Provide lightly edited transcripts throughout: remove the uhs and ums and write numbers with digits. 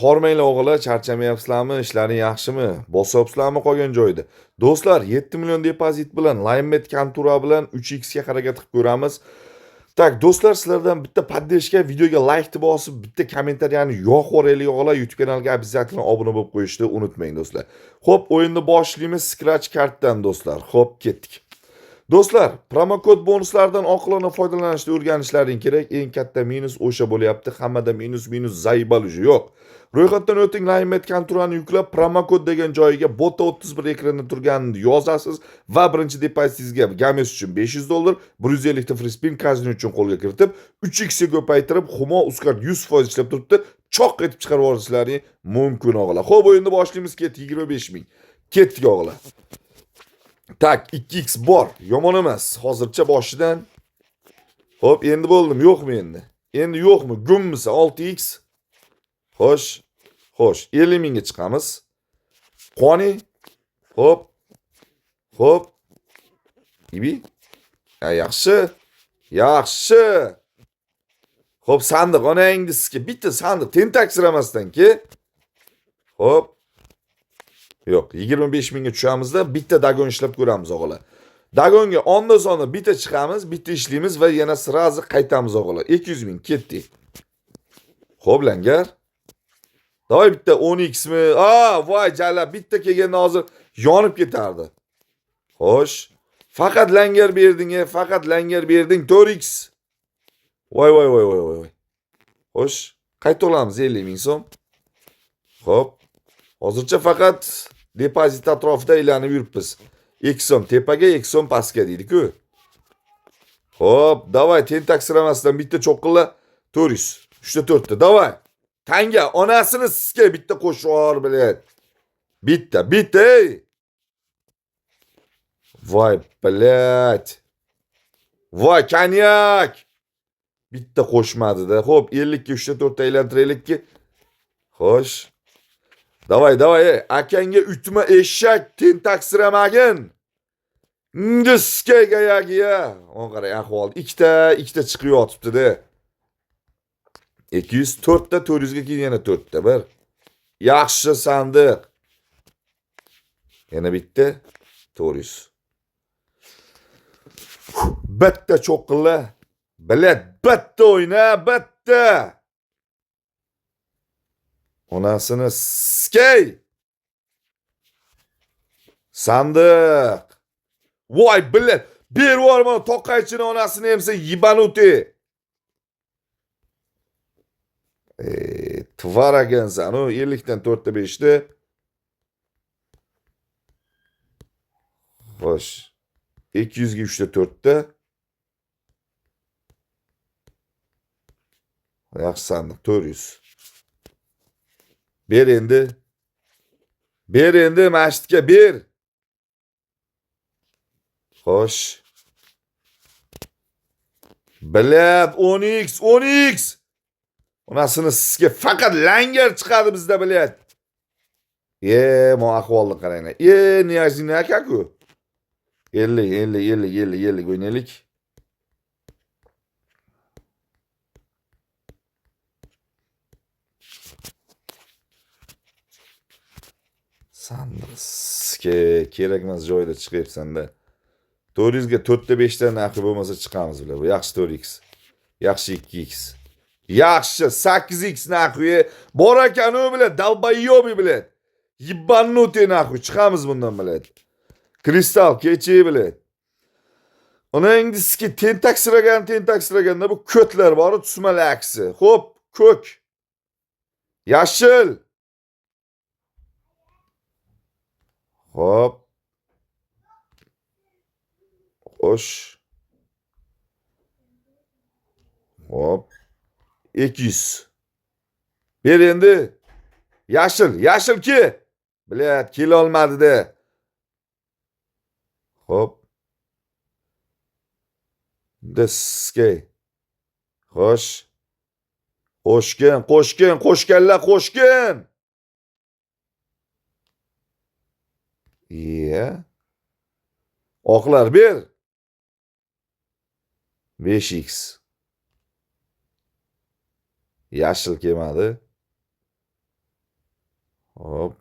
Hormanglar o'g'illar, charchamayapsizlarmi? Ishlaring yaxshimi? Bosyapsizlarmi qolgan joyda? Do'stlar, 7 million depozit bilan Limemet kontura bilan 3x ga harakat qilib ko'ramiz. Tak, do'stlar, sizlardan bitta поддержка, videoga like deb bosib, bitta kommentariyani yoqib yuboraylik o'g'illar. YouTube kanaliga обязательно obuna bo'lib qo'yishni unutmang do'stlar. Xo'p, o'yinni boshlaymiz Scratch kartdan do'stlar. Xo'p, ketdik. Do'stlar, promokod bonuslardan oqilona foydalanishni o'rganishlaring kerak. Eng katta minus o'sha bo'lyapti. Hammada minus zayibaluji yo'q. Ro'yxatdan o'ting, Limemet konturani yuklab, promokod degan joyiga bota 31 ekranda turganini yozasiz va birinchi depozitingizga Games uchun $500, 150 ta free spin kazino uchun qo'lga kiritib, 3x ga ko'paytirib, Humo Uzcard 100% ishlab turibdi. Choq etib chiqarib olishlaring mumkin o'g'illar. Xo'p, o'yinni boshlaymiz. 25 ming. Ketdik o'g'illar. Tak, 2x bor. Yomon emas. Hozircha boshidan. Xo'p, endi bo'ldim. Yo'qmi endi? Endi yo'qmi? Gummisa 6x. Xo'sh. Xo'sh, 50 mingga chiqamiz. Qoni. Xo'p. Xo'p. Ibi. Yaxshi. Yaxshi. Xo'p, sandiq onangizga bitta sandiq tentaksiramasdan-ki. Xo'p. Yo'q, 25 mingga tushamizda bitta dagon ishlab ko'ramiz o'g'illar. Dagonga onda soni bitta chiqamiz, bitta ishlaymiz va yana sirazi qaytamiz o'g'illar. 200 ming ketdi. Xo'p, langar. Davay bitta 10x mi? Voy jala, bitta kelganda hozir yonib ketardi. Xo'sh, faqat langar berding, faqat langar berding 4x. Voy. Xo'sh, qayta olamiz 50 ming so'm. Xo'p. Hozircha faqat depozit atrofida aylanib yuribmiz. 2 so'm tepaga, 2 so'm pastga deydi-ku. Xo'p, davay tentaksiramasdan bitta cho'qqilla 400. 3 ta 4 ta, davay. Tanga onasini sizga bitta qo'shib yubor bilet. Bitta, ey. Voy, bilet. Voy, konyak. Bitta qo'shmadi-da. Xo'p, 50 ga 3 ta 4 ta aylantiraylik-ki. Xo'sh. Davay, akanga utma eshak tentaksiramagin. Ngizga gayagiya. On qarang ahvol. Ikkita chiqib yotibdi-da. 204 ta 400 ga keyin yana 4 ta bir. Yaxshi sandiq. Yana bitta 400. Bitta cho'qqilla. Bilet, bitta o'yna, bitta. Onasini skey. Sandiq. Voy bilet. Bir var mı? Toqaychini onasini emsa yibanuti. Tvar ekansan. 50 dan 4 ta 5 ta. Xo'sh. 200 ga 3 ta 4 ta. Yaxshi sandiq 400. Ber endi masjidga ber. Xo'sh. Bilet 10x. Onasini sizga faqat langar chiqadi bizda bilet. Mo ahvolni qaranglar. Niyazini aka-ku. 50 o'ynaylik. Sandiqga kerak emas joyda chiqyapsan-da. 400 ga 4 ta 5 ta narxi bo'lmasa chiqamiz bular. Bu yaxshi 4x. Yaxshi 2x. Yaxshi 8x narxi. Bor ekan u bilan dalbayobi bilan. Yibbannuti narxi chiqamiz bundan bilan. Kristal kechi bilan. Onangizga tentaksiraganda bu ko'tlar bor, tusmalar aksi. Xo'p, ko'k. Yashil. Hop. Xo'sh. Hop. 200. Ber endi. Yashil ki. Bilat, kela olmadi-da. Hop. Diskey. Xo'sh. Qo'shgan. Oqlar ber. 5x. Yashil kelmadi. Hop.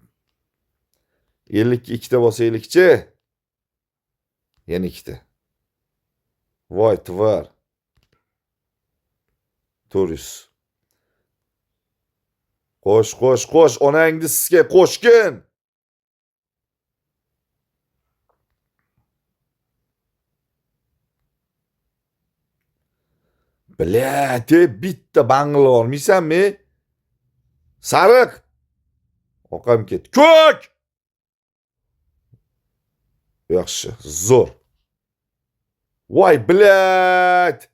52 ikkita bo'lsa 52chi. Yana ikkita. Voy tvar. 400. Qo'sh, onangni sizga qo'shgin. Bilat, bitta bangla olmaysanmi? Sariq. Oqam ket. Ko'k. Yaxshi, zo'r. Voy bilat.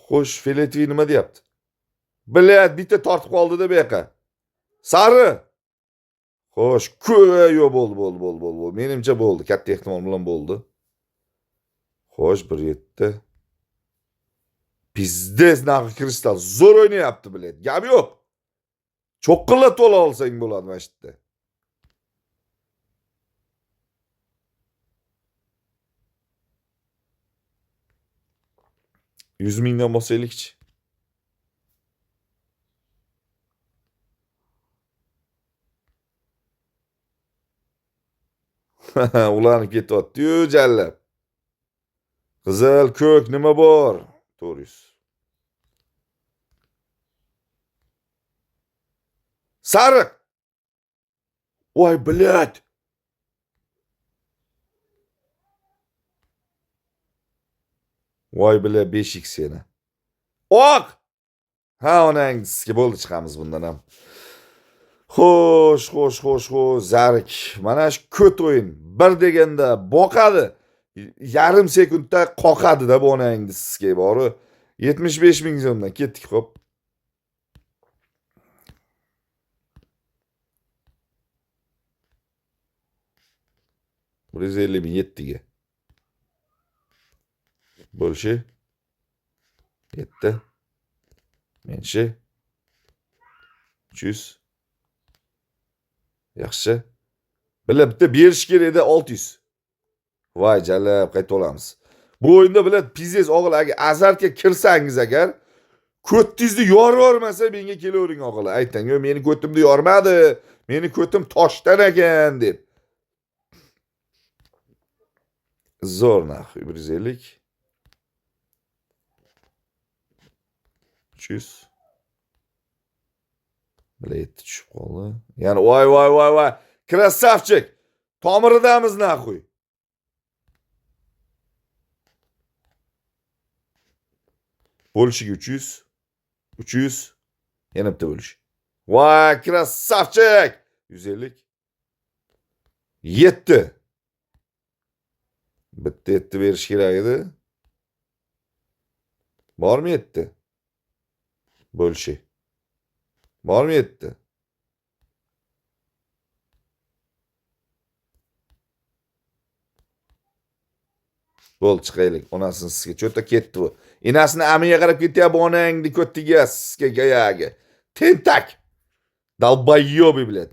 Xo'sh, Feletvi nima deyapti? Bilat, bitta tortib qoldi-da bu yoqqa. Sari. Xo'sh, yo bo'ldi. Menimcha bo'ldi, katta ehtimol bilan bo'ldi. Xo'sh, 1.7. Pizdes narxi kristal zo'r o'ynayapti bilat. Gap yo'q. Cho'qqilla to'la olsang bo'ladi mana shu yerda. 100 mingdan bo'lsaylikchi. Ularni ketyapti-yu jallab. Qizil, ko'k nima bor? 400. Sariq. Voy bilat. Voy bilat 5x yana. Oq. Ha, onangizga bo'ldi, chiqamiz bundan ham. Xo'sh, zarik. Mana shu ko't o'yin. Bir deganda boqadi. Yarim sekundda qoqadi-da bu onangizga bori. 75 ming so'mdan ketdik, xo'p. Burası 50.007'ge. Больше. Yetti. Menshi. 300. Yaxshi. Bitta berish kerak edi 600. Voy jalab, qayta olamiz. Bu o'yinda bilad pizdes o'g'il, agar azartga kirsangiz agar ko'tingizni yorvormasa menga kelavering o'g'il. Ayting, "Yo, meni ko'timni yormadi. Meni ko'tim toshdan ekan" deb. Zo'r narx 150. 300. Bilet tushib qoldi. Yani voy. Krasavchik. Tomiridamiz naxuy. Bo'lishiga 300. 300. Yana bitta bo'lish. Voy, krasavchik. 150. 7. Bitta 7 berish kerak edi. Bormi 7? Bo'lishi. Bormi 7? Bo'ldi, chiqaylik. Onasini sizga cho'ta ketdi bu. Enasini amiga qarab ketyapti, onangni ko'tiga sizga gayaga. Tentak. Dalbayyobi bilet.